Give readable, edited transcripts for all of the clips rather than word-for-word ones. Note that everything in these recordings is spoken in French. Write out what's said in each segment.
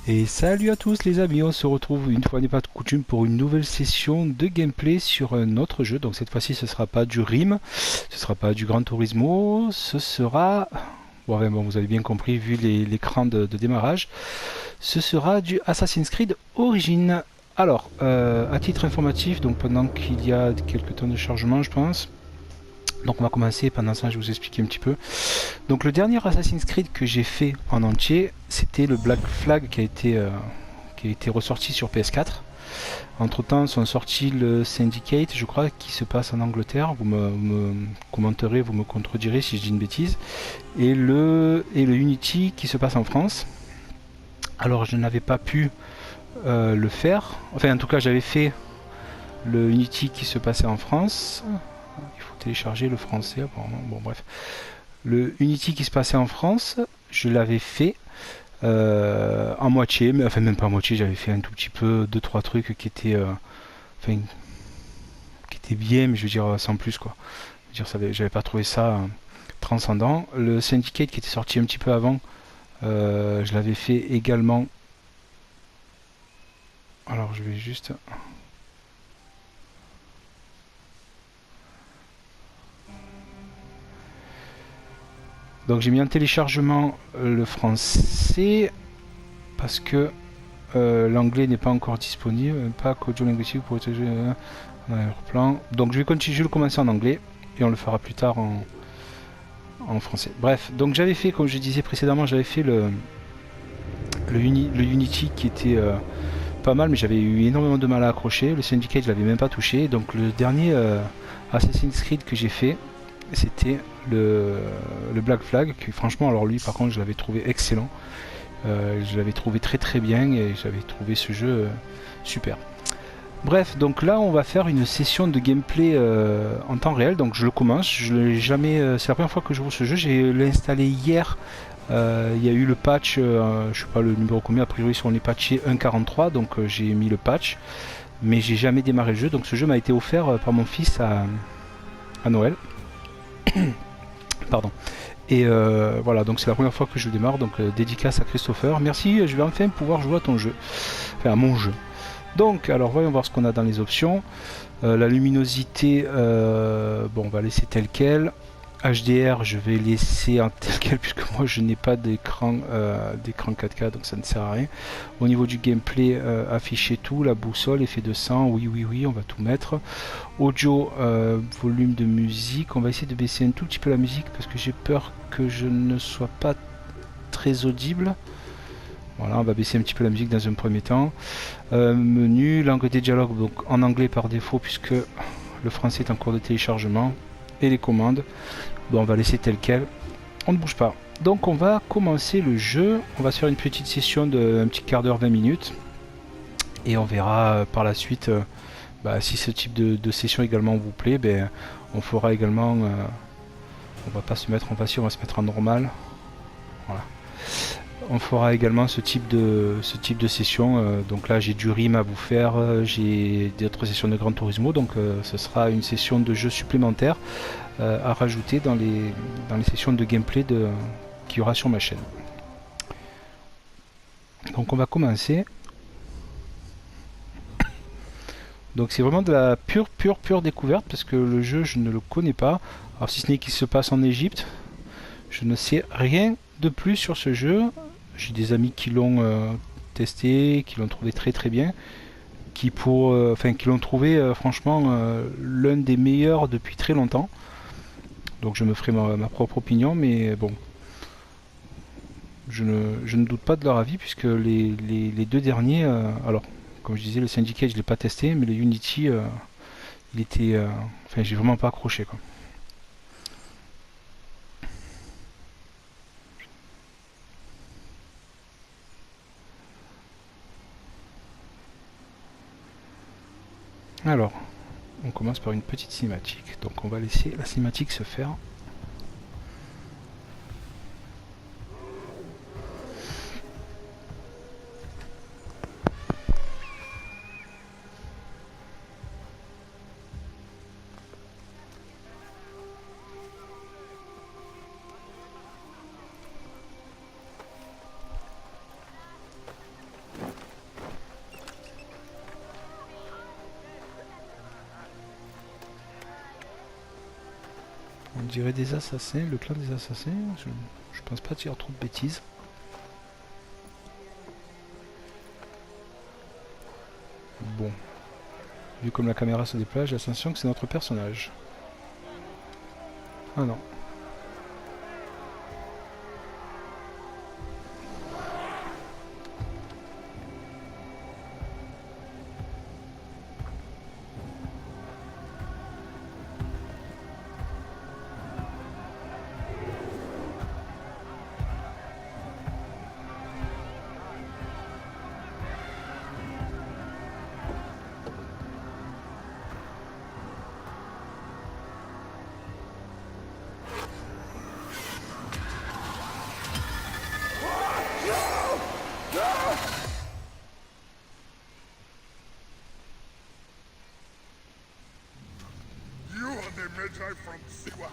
Et salut à tous les amis, on se retrouve une fois n'est pas de coutume pour une nouvelle session de gameplay sur un autre jeu. Donc cette fois-ci ce sera pas du RIM, ce sera pas du Gran Turismo, ce sera... Bon, ouais, bon vous avez bien compris vu l'écran de démarrage, ce sera du Assassin's Creed Origins. Alors, à titre informatif, donc pendant qu'il y a quelques temps de chargement je pense, donc on va commencer, pendant ça je vais vous expliquer un petit peu. Donc le dernier Assassin's Creed que j'ai fait en entier, c'était le Black Flag qui a été ressorti sur PS4. Entre temps sont sortis le Syndicate, je crois, qui se passe en Angleterre. Vous me commenterez, vous me contredirez si je dis une bêtise. Et le Unity qui se passe en France. Alors je n'avais pas pu le faire. Enfin en tout cas j'avais fait le Unity qui se passait en France. Il faut télécharger le français apparemment. Bon bref. Le Unity qui se passait en France, je l'avais fait en moitié, mais enfin même pas en moitié, j'avais fait un tout petit peu, deux trois trucs qui étaient, enfin, qui étaient bien, mais je veux dire sans plus quoi. Je veux dire, j'avais pas trouvé ça transcendant. Le Syndicate qui était sorti un petit peu avant, je l'avais fait également. Alors je vais juste. Donc j'ai mis en téléchargement le français parce que l'anglais n'est pas encore disponible. Pas audio linguistique pour protéger plan. Donc je vais continuer, je vais le commencer en anglais et on le fera plus tard en français. Bref, donc j'avais fait, comme je disais précédemment, j'avais fait le Unity qui était pas mal, mais j'avais eu énormément de mal à accrocher. Le Syndicate, je l'avais même pas touché. Donc le dernier Assassin's Creed que j'ai fait, c'était le Black Flag, qui franchement, alors lui par contre, je l'avais trouvé excellent. Je l'avais trouvé très très bien et j'avais trouvé ce jeu super. Bref, donc là on va faire une session de gameplay en temps réel. Donc je le commence, je l'ai jamais, c'est la première fois que je joue ce jeu. J'ai l'installé hier. Il y a eu le patch, je sais pas le numéro combien. A priori, on est patché 1.43, donc j'ai mis le patch, mais j'ai jamais démarré le jeu. Donc ce jeu m'a été offert par mon fils à Noël. Pardon. Et voilà, donc c'est la première fois que je le démarre. Donc dédicace à Christopher. Merci, je vais enfin pouvoir jouer à ton jeu, enfin à mon jeu. Donc, alors voyons voir ce qu'on a dans les options. La luminosité, bon, on va laisser tel quel. HDR, je vais laisser en tel quel puisque moi je n'ai pas d'écran 4K, donc ça ne sert à rien. Au niveau du gameplay, afficher tout, la boussole, effet de sang, oui, oui, oui, on va tout mettre. Audio, volume de musique, on va essayer de baisser un tout petit peu la musique parce que j'ai peur que je ne sois pas très audible. Voilà, on va baisser un petit peu la musique dans un premier temps. Menu, langue des dialogues, donc en anglais par défaut puisque le français est en cours de téléchargement. Et les commandes, bon, on va laisser tel quel. On ne bouge pas. Donc on va commencer le jeu. On va se faire une petite session de un petit quart d'heure, 20 minutes. Et on verra par la suite si ce type de session également vous plaît. Ben, on fera également... on va pas se mettre en facile, on va se mettre en normal. Voilà. On fera également ce type de session. Donc là, j'ai du RIM à vous faire, j'ai d'autres sessions de Gran Turismo. Donc ce sera une session de jeu supplémentaire à rajouter dans les sessions de gameplay qu'il y aura sur ma chaîne. Donc on va commencer. Donc c'est vraiment de la pure découverte parce que le jeu, je ne le connais pas. Alors si ce n'est qu'il se passe en Égypte, je ne sais rien de plus sur ce jeu. J'ai des amis qui l'ont testé, qui l'ont trouvé très très bien, qui l'ont trouvé franchement l'un des meilleurs depuis très longtemps. Donc je me ferai ma propre opinion, mais bon, je ne doute pas de leur avis puisque les deux derniers, alors comme je disais, le Syndicate je l'ai pas testé, mais le Unity, il était, enfin j'ai vraiment pas accroché quoi. Alors, on commence par une petite cinématique, donc on va laisser la cinématique se faire. dirait des assassins, le clan des assassins. Je pense pas dire trop de bêtises. Bon. Vu comme la caméra se déplace, j'ai l'impression que c'est notre personnage. Ah non. Magi from Siwa.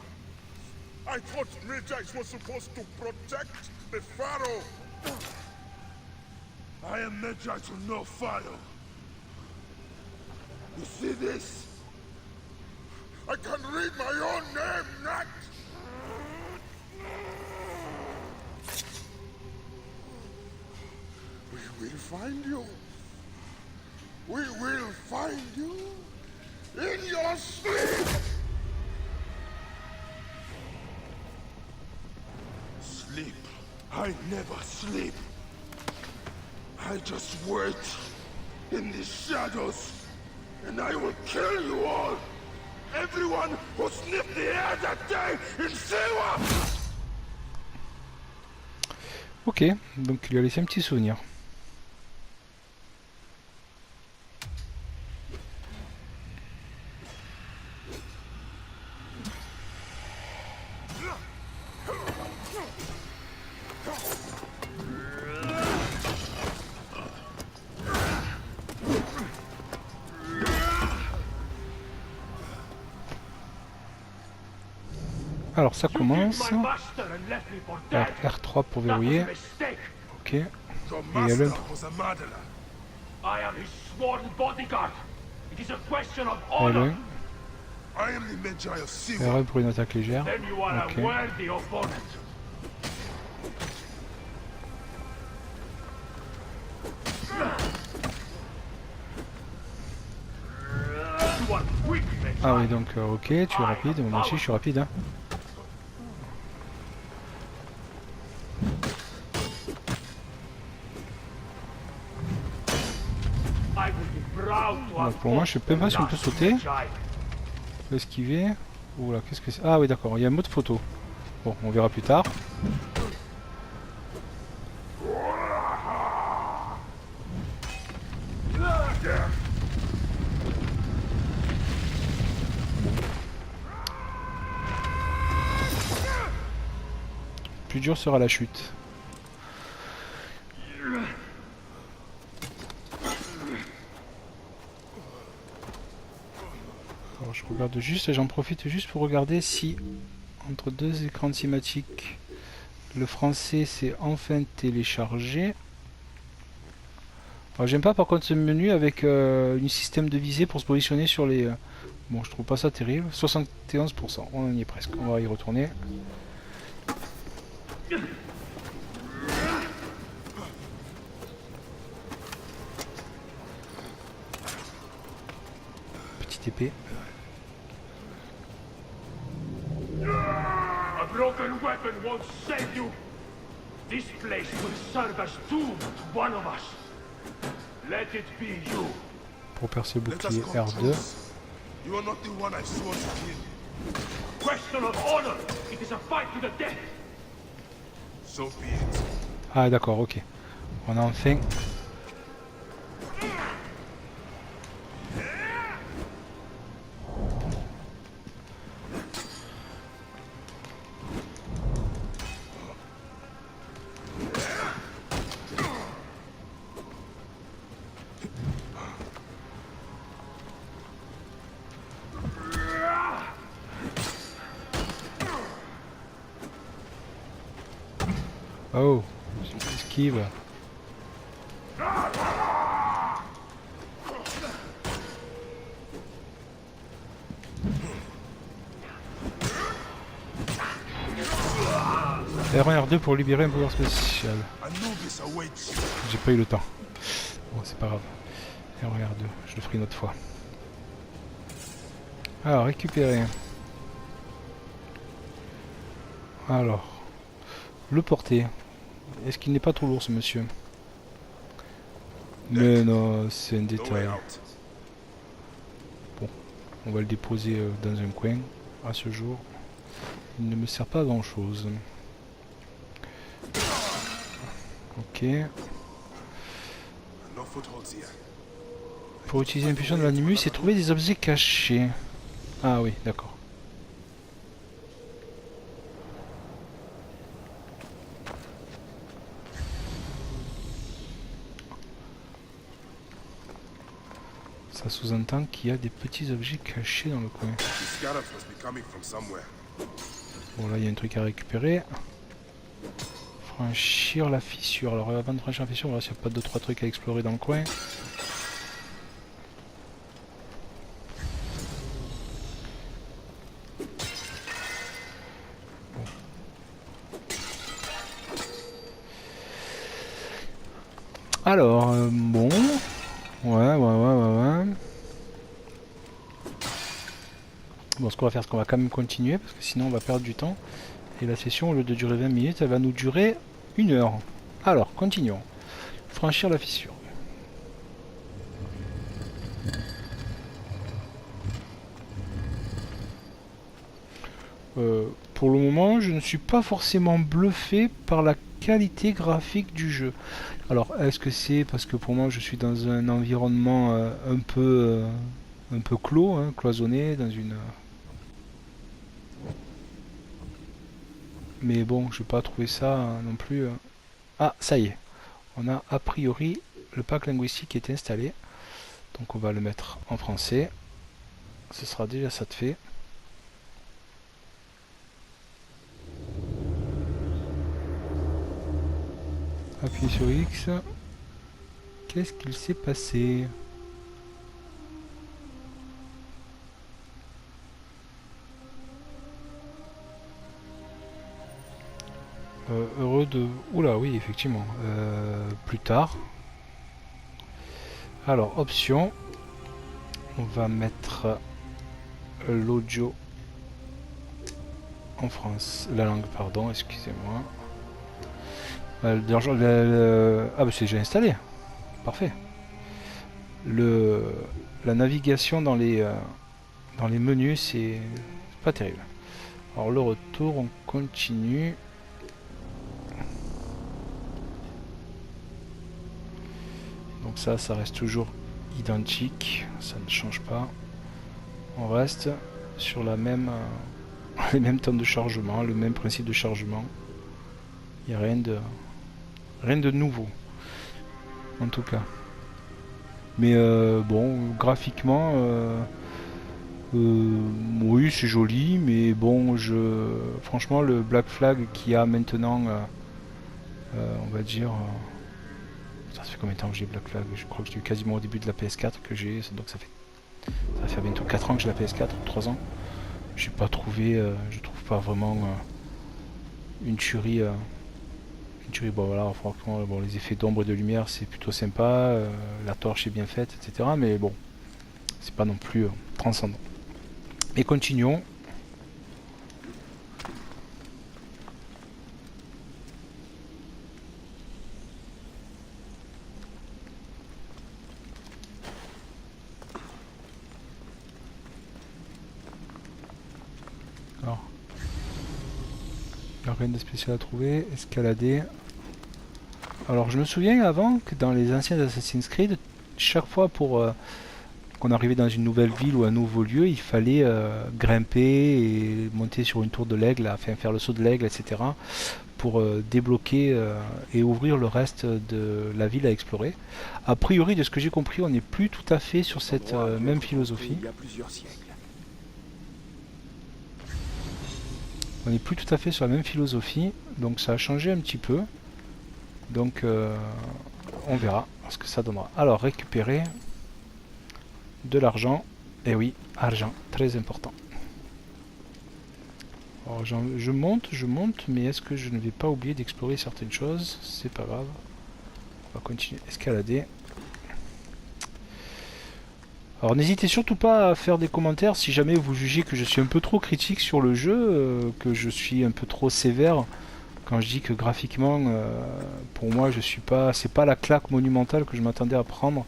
I thought Magi was supposed to protect the Pharaoh. I am Magi to no Pharaoh. You see this? I can read my own name, Nat! We will find you. We will find you in your sleep! Sleep. I never sleep. I just wait in the shadows, and I will kill you all. Everyone who sniffed the air that day in Siwa. Ok, donc il lui a laissé un petit souvenir. Alors ça commence. R3 pour verrouiller. Ok. Et il y a le... R1 pour une attaque légère. Ok. Ah oui, donc ok, tu es rapide. Moi aussi je suis rapide. Hein. Donc pour moi je sais même pas si on peut sauter. On peut esquiver. Oula, qu'est-ce que c'est? Ah oui d'accord, il y a un mode photo. Bon, on verra plus tard. Plus dur sera la chute. Alors je regarde juste, j'en profite juste pour regarder si entre deux écrans de cinématique le français s'est enfin téléchargé. Alors j'aime pas par contre ce menu avec un système de visée pour se positionner sur les... Bon je trouve pas ça terrible. 71%, on y est presque, on va y retourner. Petite épée. A broken weapon won't save you. This place will serve as tomb to one of us. Let it be you. Pour percer le bouclier R2. You are not the one I swore to kill. Question of honor. It is a fight to the death. So be it. Ah d'accord, ok. On a enfin... Oh, esquive. R1, R2 pour libérer un pouvoir spécial. Anubis awaits. J'ai pas eu le temps. Bon, c'est pas grave. R1, R2, je le ferai une autre fois. Alors, récupérer. Alors, le porter. Est-ce qu'il n'est pas trop lourd ce monsieur? Mais non, c'est un No way détail. out. Bon, on va le déposer dans un coin à ce jour. Il ne me sert pas à grand chose. Ok. No footholds here. Pour utiliser l'impulsion de l'animus et trouver des objets cachés. Ah oui, d'accord. Ça sous-entend qu'il y a des petits objets cachés dans le coin. The scarabs must be coming from somewhere. Bon, là il y a un truc à récupérer. Franchir la fissure. Alors avant de franchir la fissure, on va voir s'il n'y a pas 2-3 trucs à explorer dans le coin. Alors, bon. Ouais. Bon, ce qu'on va faire, c'est qu'on va quand même continuer, parce que sinon on va perdre du temps. Et la session, au lieu de durer 20 minutes, elle va nous durer 1 heure. Alors, continuons. Franchir la fissure. Pour le moment, je ne suis pas forcément bluffé par la qualité graphique du jeu. Alors, est-ce que c'est parce que pour moi, je suis dans un environnement un peu clos, hein, cloisonné, dans une... Mais bon, je n'ai pas trouvé ça non plus... Ah, ça y est. On a a priori le pack linguistique qui est installé. Donc on va le mettre en français. Ce sera déjà ça de fait. Appuyez sur X. Qu'est-ce qu'il s'est passé? Heureux de... Oula, oui, effectivement. Plus tard. Alors, option. On va mettre l'audio en France. La langue, pardon, excusez-moi. Ah bah c'est déjà installé. Parfait. La navigation dans les menus, c'est pas terrible. Alors le retour, on continue. Donc ça reste toujours identique. Ça ne change pas. On reste sur la même, les mêmes temps de chargement, le même principe de chargement. Il n'y a rien de nouveau. En tout cas. Mais bon, graphiquement, oui, c'est joli, mais bon, franchement, le Black Flag qu'il y a maintenant, on va dire, ça fait combien de temps que j'ai Black Flag? Je crois que j'ai eu quasiment au début de la PS4 que j'ai, donc ça va faire bientôt 4 ans que j'ai la PS4, 3 ans. J'ai pas trouvé, je trouve pas vraiment une tuerie. Bon voilà, franchement, bon, les effets d'ombre et de lumière c'est plutôt sympa, la torche est bien faite, etc. Mais bon, c'est pas non plus transcendant. Et continuons. Alors, il n'y a rien de spécial à trouver. Escalader. Alors je me souviens avant que dans les anciens Assassin's Creed, chaque fois pour qu'on arrivait dans une nouvelle ville ou un nouveau lieu, il fallait grimper et monter sur une tour de l'aigle, enfin faire le saut de l'aigle, etc. pour débloquer et ouvrir le reste de la ville à explorer. A priori, de ce que j'ai compris, on n'est plus tout à fait sur cette même philosophie. Il y a plusieurs siècles. On n'est plus tout à fait sur la même philosophie, donc ça a changé un petit peu. Donc on verra ce que ça donnera. Alors récupérer de l'argent. Et oui, argent, très important. Alors, je monte, mais est-ce que je ne vais pas oublier d'explorer certaines choses? C'est pas grave. On va continuer à escalader. Alors n'hésitez surtout pas à faire des commentaires si jamais vous jugez que je suis un peu trop critique sur le jeu, que je suis un peu trop sévère quand je dis que graphiquement, pour moi, je suis pas, c'est pas la claque monumentale que je m'attendais à prendre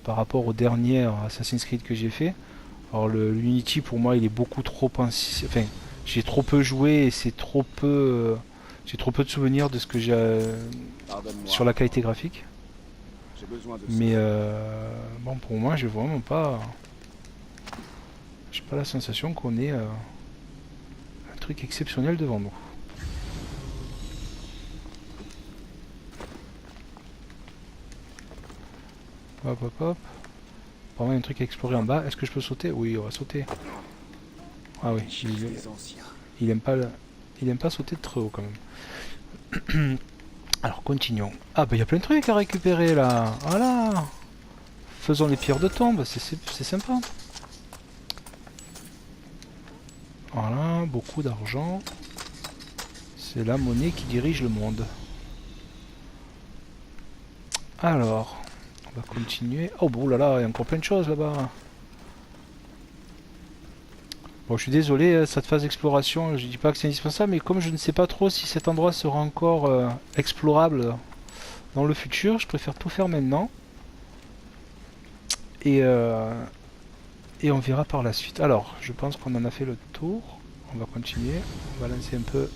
par rapport au dernier Assassin's Creed que j'ai fait. Alors l'Unity pour moi, il est beaucoup trop enfin, j'ai trop peu joué et c'est trop peu, j'ai trop peu de souvenirs de ce que j'ai sur la qualité graphique. J'ai besoin de Mais bon, pour moi, j'ai vraiment pas, j'ai pas la sensation qu'on ait un truc exceptionnel devant nous. Hop, hop, hop. Apparemment, il y a un truc à explorer en bas. Est-ce que je peux sauter? Oui, on va sauter. Ah oui, il aime pas, il aime pas sauter de très haut quand même. Alors, continuons. Ah bah il y a plein de trucs à récupérer là. Voilà. Faisons les pierres de tombe, c'est sympa. Voilà, beaucoup d'argent. C'est la monnaie qui dirige le monde. Alors, on va continuer. Oh bon là là, il y a encore plein de choses là-bas. Bon, je suis désolé, cette phase d'exploration, je dis pas que c'est indispensable, mais comme je ne sais pas trop si cet endroit sera encore explorable dans le futur, je préfère tout faire maintenant. Et on verra par la suite. Alors, je pense qu'on en a fait le tour. On va continuer. On va lancer un peu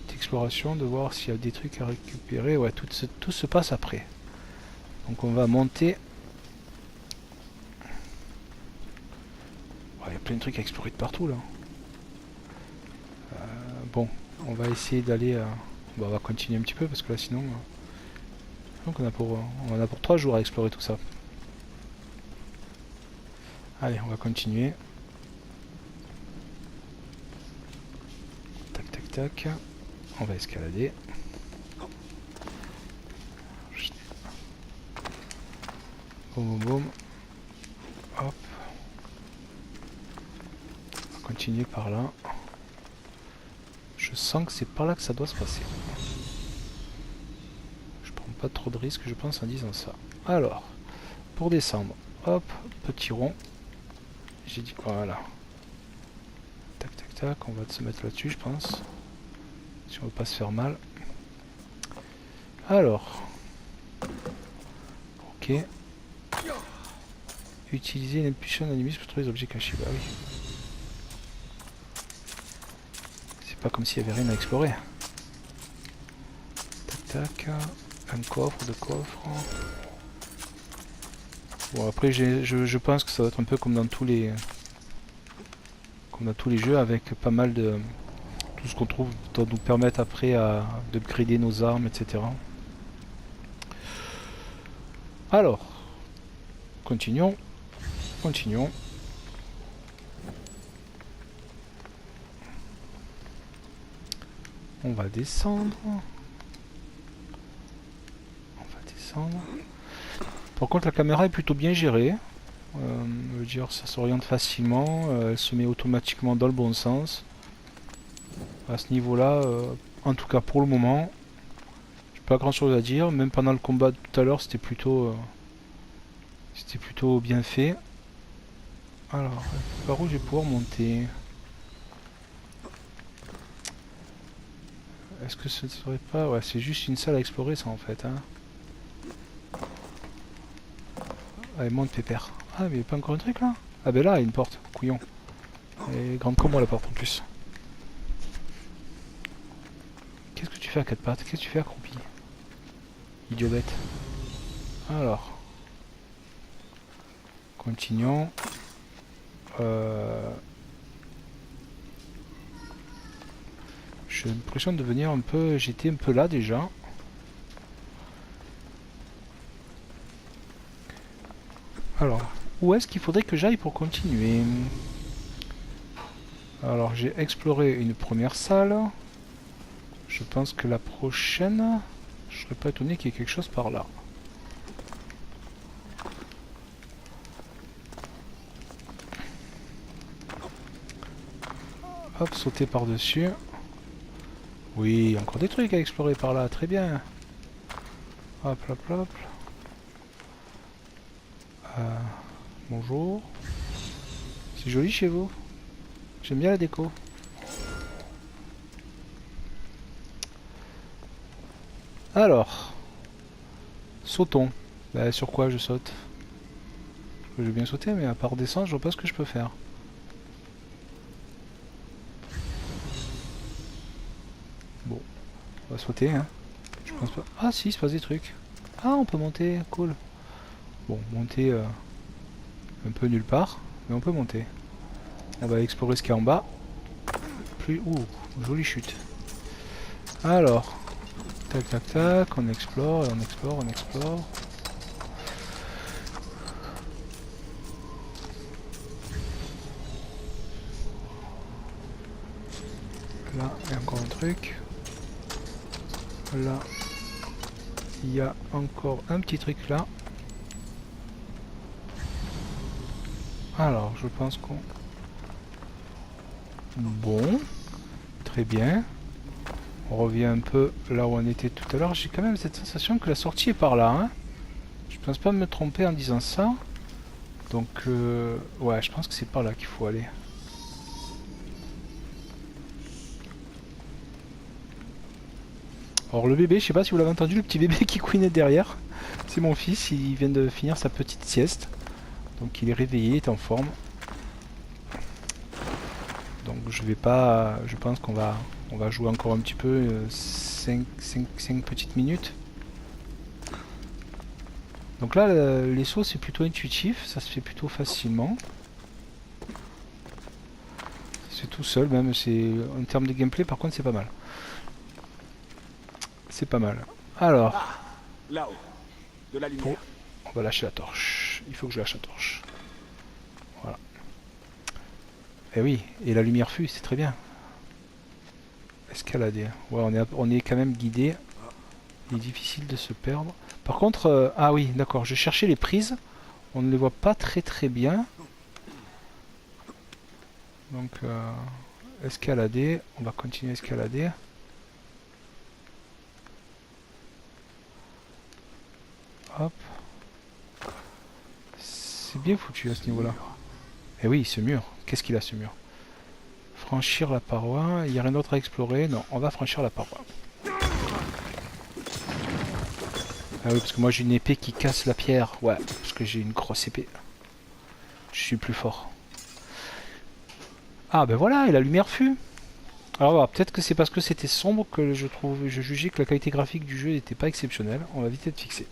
d'exploration, de voir s'il y a des trucs à récupérer. Ouais, tout se passe après. Donc on va monter. Il y a plein de trucs à explorer de partout là. Bon, on va essayer d'aller... Bon, on va continuer un petit peu parce que là sinon... Donc on en a pour 3 jours à explorer tout ça. Allez, on va continuer. Tac, tac, tac. On va escalader. Boum, boum, boum. Hop. On va continuer par là. Je sens que c'est par là que ça doit se passer. Je prends pas trop de risques, je pense, en disant ça. Alors, pour descendre, hop, petit rond. J'ai dit, voilà. Tac, tac, tac, on va se mettre là-dessus, je pense. Si on veut pas se faire mal. Alors. Ok. Utiliser l'impulsion animiste pour trouver les objets cachés. Bah oui. C'est pas comme s'il y avait rien à explorer. Tac, tac. Un coffre, deux coffres. Bon, après, je pense que ça va être un peu comme dans tous les... Comme dans tous les jeux, avec pas mal de... Tout ce qu'on trouve doit nous permettre après d'upgrader nos armes, etc. Alors, continuons. Continuons. On va descendre. Par contre, la caméra est plutôt bien gérée. Je veux dire, ça s'oriente facilement. Elle se met automatiquement dans le bon sens. À ce niveau-là, en tout cas pour le moment, j'ai pas grand-chose à dire. Même pendant le combat de tout à l'heure, c'était plutôt bien fait. Alors, par où je vais pouvoir monter? Est-ce que ce ne serait pas... Ouais, c'est juste une salle à explorer ça en fait. Hein. Allez, monte pépère. Ah, mais il n'y a pas encore un truc là? Ah ben là, il y a une porte, couillon. Elle est grande comme moi la porte en plus. Qu'est-ce que tu fais à quatre pattes? Qu'est-ce que tu fais accroupi? Idiot bête. Alors. Continuons. J'ai l'impression de venir un peu... J'étais un peu là déjà. Alors, où est-ce qu'il faudrait que j'aille pour continuer? Alors, j'ai exploré une première salle. Je pense que la prochaine... Je serais pas étonné qu'il y ait quelque chose par là. Hop, sauter par-dessus. Oui, encore des trucs à explorer par là, très bien. Hop, hop, hop. Bonjour. C'est joli chez vous. J'aime bien la déco. Alors, sautons. Bah, sur quoi je saute? Je vais bien sauter, mais à part descendre, je vois pas ce que je peux faire. Bon, on va sauter, hein. Je pense pas. Ah si, il se passe des trucs. Ah, on peut monter, cool. Bon, monter un peu nulle part, mais on peut monter. On va explorer ce qu'il y a en bas. Plus... Ouh, jolie chute. Alors, tac tac tac, on explore, et on explore, on explore. Là, il y a encore un truc. Là, il y a encore un petit truc là. Alors, je pense qu'on... Bon, très bien. On revient un peu là où on était tout à l'heure. J'ai quand même cette sensation que la sortie est par là. Hein. Je pense pas me tromper en disant ça. Donc, ouais, je pense que c'est par là qu'il faut aller. Alors le bébé, je sais pas si vous l'avez entendu, le petit bébé qui couinait derrière. C'est mon fils, il vient de finir sa petite sieste. Donc il est réveillé, il est en forme. Donc je vais pas... Je pense qu'on va jouer encore un petit peu, 5 petites minutes. Donc là, les sauts c'est plutôt intuitif, ça se fait plutôt facilement. C'est tout seul même, c'est en termes de gameplay par contre c'est pas mal. C'est pas mal. Alors... Ah, là-haut, de la lumière. On va lâcher la torche. Il faut que je lâche la torche. Voilà. Et oui, et la lumière fut, c'est très bien. Escalader. Ouais, on est quand même guidé. Il est difficile de se perdre. Par contre, ah oui, d'accord, je cherchais les prises. On ne les voit pas très bien. Donc, escalader. On va continuer à escalader. Hop. C'est bien foutu à ce niveau-là. Et oui, ce mur. Qu'est-ce qu'il a ce mur? Franchir la paroi. Il n'y a rien d'autre à explorer. Non, on va franchir la paroi. Ah oui, parce que moi j'ai une épée qui casse la pierre. Ouais, parce que j'ai une grosse épée. Je suis plus fort. Ah ben voilà, et la lumière fut. Alors voilà, peut-être que c'est parce que c'était sombre que je jugeais que la qualité graphique du jeu n'était pas exceptionnelle. On va vite être fixé.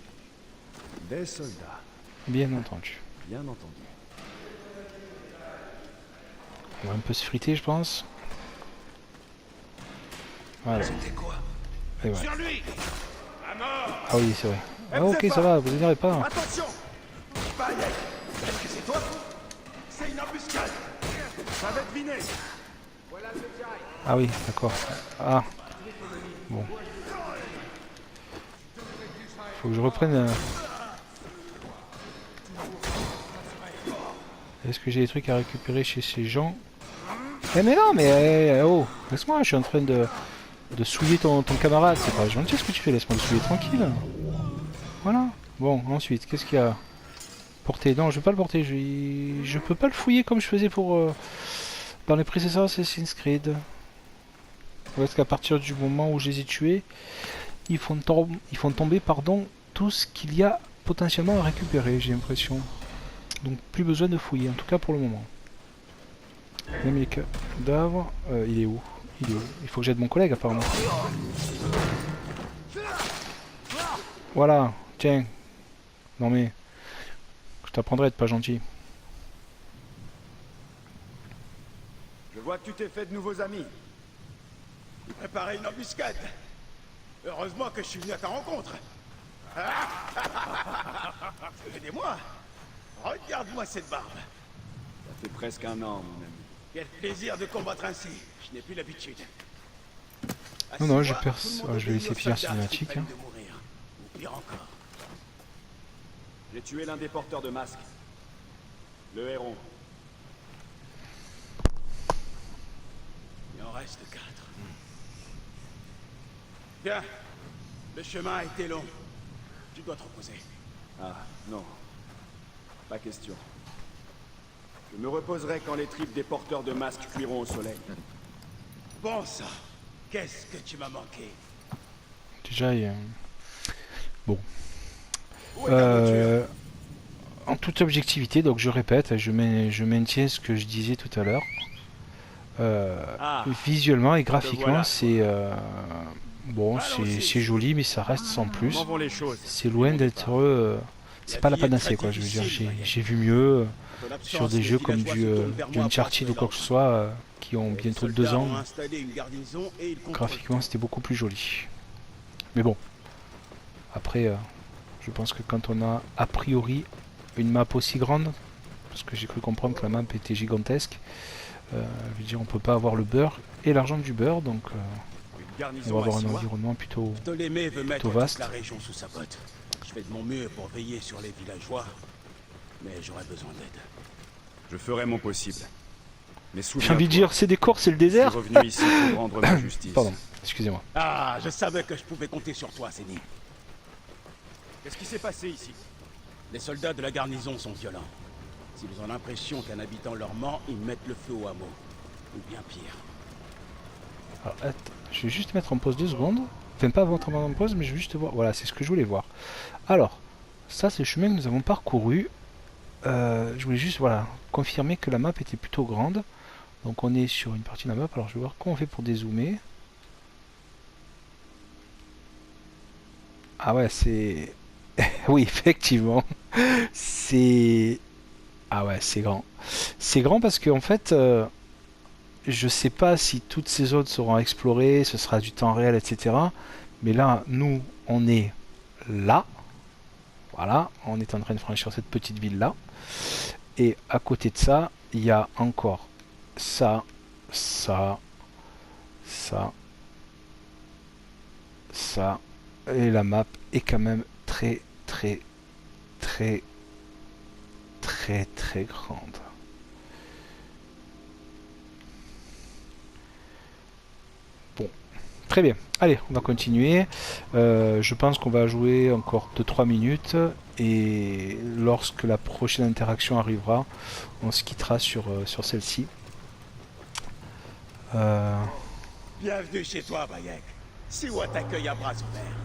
Des soldats. Bien entendu. Bien entendu. On va un peu se friter, je pense. Voilà. Et ouais. Sur lui! À mort! Ah oui, c'est vrai. Ah ok, ça va, vous énervez pas. Attention! Est-ce que c'est toi? C'est une embuscade! Ça va deviner! Ah oui, d'accord. Ah. Bon. Faut que je reprenne... Est-ce que j'ai des trucs à récupérer chez ces gens? Eh mais non, mais oh, laisse-moi, je suis en train de souiller ton camarade. C'est pas gentil ce que tu fais, laisse-moi le souiller tranquille. Voilà. Bon, ensuite, qu'est-ce qu'il y a? Porter. Non, je vais pas le porter. Je peux pas le fouiller comme je faisais pour dans les précédents Assassin's Creed. Parce qu'à partir du moment où je les ai tués, ils font tomber pardon, tout ce qu'il y a potentiellement à récupérer, j'ai l'impression. Donc plus besoin de fouiller, en tout cas pour le moment. Même les cadavres, il est où? Il est où? Il faut que j'aide mon collègue apparemment. Voilà, tiens. Non mais, je t'apprendrai à être pas gentil. Je vois que tu t'es fait de nouveaux amis. Préparer une embuscade! Heureusement que je suis venu à ta rencontre! Aidez-moi! Regarde-moi cette barbe! Ça fait presque un an, mon ami. Quel plaisir de combattre ainsi! Je n'ai plus l'habitude. Non, je vais laisser finir cinématique. Hein. Ou pire encore. J'ai tué l'un des porteurs de masques. Le héron. Il en reste 4. Bien. Le chemin a été long. Tu dois te reposer. Ah, non. Pas question. Je me reposerai quand les tripes des porteurs de masques cuiront au soleil. Bon sang, qu'est-ce que tu m'as manqué. Déjà, il y a... Bon. Où est ta voiture? En toute objectivité, donc je répète, je maintiens ce que je disais tout à l'heure. Ah, Visuellement et voilà, graphiquement, c'est bon, Allons-y. c'est joli, mais ça reste sans plus. Comment vont les choses? C'est loin d'être, c'est pas la vie est panacée très quoi. Je veux dire, difficile, j'ai vu mieux Ton absence, sur des les jeux comme villageois du se tournent vers moi pour Uncharted ou attirer quoi que ce l'ordre. soit, qui ont Les bientôt soldats 2 ans. ont installé une garnison et ils contrôlent Graphiquement, tout. c'était beaucoup plus joli. Mais bon, après, je pense que quand on a a priori une map aussi grande, parce que j'ai cru comprendre que la map était gigantesque, je veux dire, on peut pas avoir le beurre et l'argent du beurre, donc Une on garnison va avoir à un Siwa. environnement plutôt... Ptolémée veut mettre vaste. toute la région sous sa botte. Je fais de mon mieux pour veiller sur les villageois, mais j'aurais besoin d'aide. Je ferai mon possible. Mais J'ai envie de dire, c'est des Corses, c'est le je suis désert. revenu ici pour rendre ma justice. Pardon, excusez-moi. Ah, je savais que je pouvais compter sur toi, Séni. Qu'est-ce qui s'est passé ici? Les soldats de la garnison sont violents. S'ils ont l'impression qu'un habitant leur ment, ils mettent le feu au hameau. Ou bien pire. Alors, attends, je vais juste mettre en pause 2 secondes. Enfin, pas avant de mettre en pause, mais je vais juste voir. Voilà, c'est ce que je voulais voir. Alors, ça, c'est le chemin que nous avons parcouru. Je voulais juste, voilà, confirmer que la map était plutôt grande. Donc, on est sur une partie de la map. Alors, je vais voir comment on fait pour dézoomer. Ah ouais, c'est... oui, effectivement. C'est... Ah ouais, c'est grand. C'est grand parce qu'en fait... je sais pas si toutes ces zones seront explorées, ce sera du temps réel, etc. Mais là, nous, on est là. Voilà, on est en train de franchir cette petite ville-là. Et à côté de ça, il y a encore ça, ça, ça, ça. Et la map est quand même très, très, très, très, très grande. Très bien, allez, on va continuer. Je pense qu'on va jouer encore 2-3 minutes et lorsque la prochaine interaction arrivera, on se quittera sur celle-ci. Bienvenue chez toi, Bayek. Siwa t'accueille à bras ouverts.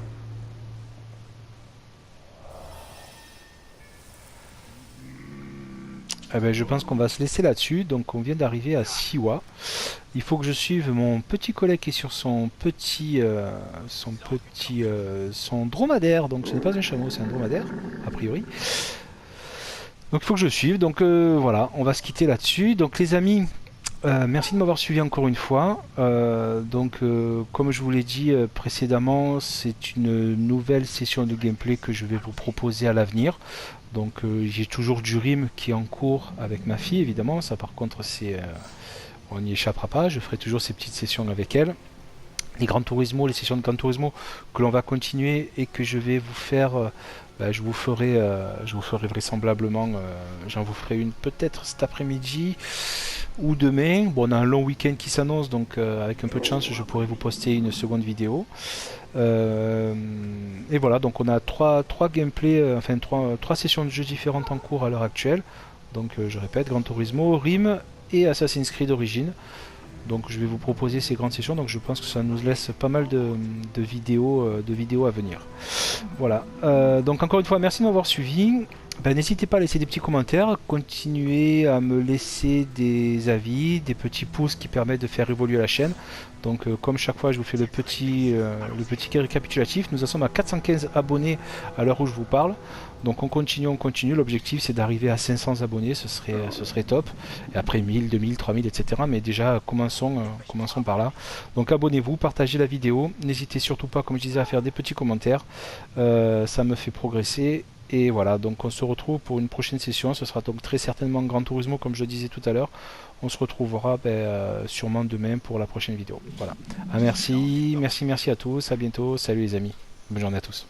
Eh ben, je pense qu'on va se laisser là-dessus. Donc on vient d'arriver à Siwa. Il faut que je suive mon petit collègue qui est sur son son dromadaire. Donc ce n'est pas un chameau, c'est un dromadaire, a priori. Donc il faut que je suive. Donc voilà, on va se quitter là-dessus. Donc les amis, merci de m'avoir suivi encore une fois. Comme je vous l'ai dit précédemment, c'est une nouvelle session de gameplay que je vais vous proposer à l'avenir. Donc j'ai toujours du RIM qui est en cours avec ma fille, évidemment. Ça par contre, on n'y échappera pas. Je ferai toujours ces petites sessions avec elle. Les Gran Turismo, les sessions de Gran Turismo que l'on va continuer et que je vais vous faire... je vous ferai vraisemblablement, j'en vous ferai une peut-être cet après-midi ou demain. Bon, on a un long week-end qui s'annonce, donc avec un peu de chance, je pourrai vous poster une seconde vidéo. Et voilà, donc on a trois gameplays, trois sessions de jeux différentes en cours à l'heure actuelle. Donc je répète, Gran Turismo, RIM et Assassin's Creed Origins. Donc je vais vous proposer ces grandes sessions, donc je pense que ça nous laisse pas mal de vidéos à venir. Voilà, donc encore une fois, merci de m'avoir suivi. N'hésitez pas à laisser des petits commentaires, continuez à me laisser des avis, des petits pouces qui permettent de faire évoluer la chaîne. Donc comme chaque fois je vous fais le petit récapitulatif, nous en sommes à 415 abonnés à l'heure où je vous parle. Donc on continue, l'objectif c'est d'arriver à 500 abonnés, ce serait top. Et après 1000, 2000, 3000, etc. Mais déjà commençons par là. Donc abonnez-vous, partagez la vidéo, n'hésitez surtout pas, comme je disais, à faire des petits commentaires, ça me fait progresser. Et voilà, donc on se retrouve pour une prochaine session, ce sera donc très certainement Gran Turismo comme je le disais tout à l'heure. On se retrouvera sûrement demain pour la prochaine vidéo. Voilà. Merci à tous, à bientôt, salut les amis, bonne journée à tous.